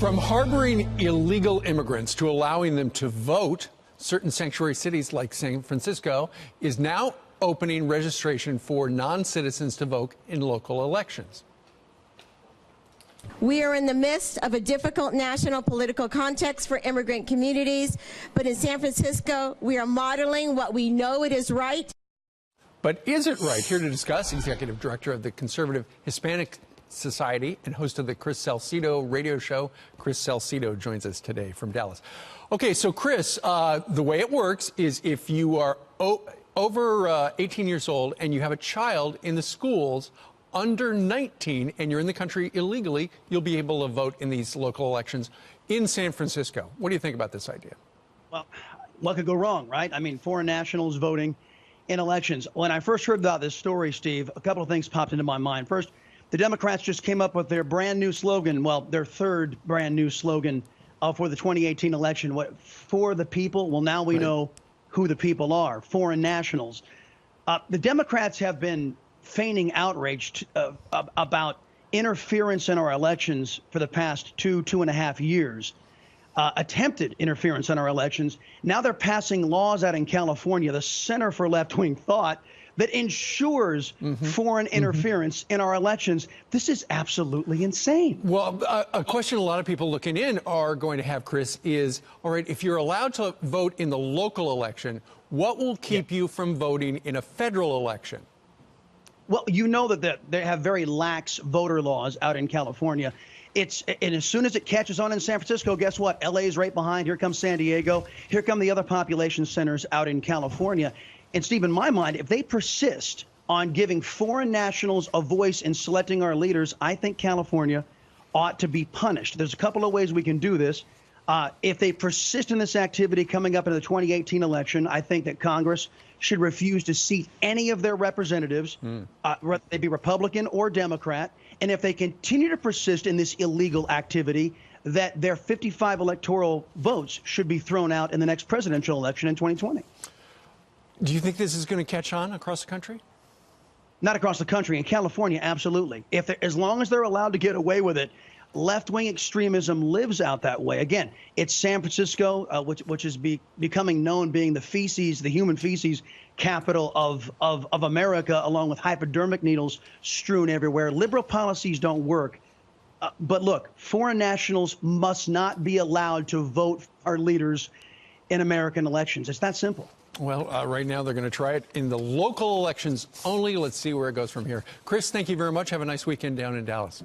From harboring illegal immigrants to allowing them to vote, certain sanctuary cities like San Francisco is now opening registration for non-citizens to vote in local elections. We are in the midst of a difficult national political context for immigrant communities, but in San Francisco, we are modeling what we know it is right. But is it right? Here to discuss, Executive Director of the Conservative Hispanic Society and host of the Chris Salcido radio show. Chris Salcido joins us today from Dallas. Okay, so Chris, the way it works is if you are over 18 years old and you have a child in the schools under 19 and you're in the country illegally, you'll be able to vote in these local elections in San Francisco. What do you think about this idea? Well, what could go wrong, right? I mean, foreign nationals voting in elections. When I first heard about this story, Steve, a couple of things popped into my mind. First, the Democrats just came up with their brand new slogan, well, their third brand new slogan for the 2018 election. What, for the people? Well, now we know who the people are, foreign nationals. The Democrats have been feigning outrage about interference in our elections for the past two and a half years. Attempted interference in our elections. Now they're passing laws out in California, the Center for Left-Wing Thought, that ensures foreign interference in our elections. This is absolutely insane. Well, a question a lot of people looking in are going to have, Chris, is, all right, if you're allowed to vote in the local election, what will keep you from voting in a federal election? Well, you know that they have very lax voter laws out in California. And as soon as it catches on in San Francisco, guess what? LA is right behind. Here comes San Diego. Here come the other population centers out in California. And Steve, in my mind, if they persist on giving foreign nationals a voice in selecting our leaders, I think California ought to be punished. There's a couple of ways we can do this. If they persist in this activity coming up in the 2018 election, I think that Congress should refuse to seat any of their representatives, whether they be Republican or Democrat. And if they continue to persist in this illegal activity, that their 55 electoral votes should be thrown out in the next presidential election in 2020. Do you think this is going to catch on across the country? Not across the country. In California, absolutely. As long as they're allowed to get away with it, left-wing extremism lives out that way. Again, it's San Francisco, which is becoming known being the human feces capital of America, along with hypodermic needles strewn everywhere. Liberal policies don't work. But look, foreign nationals must not be allowed to vote for our leaders in American elections. It's that simple. Well, right now they're going to try it in the local elections only. Let's see where it goes from here. Chris, thank you very much. Have a nice weekend down in Dallas.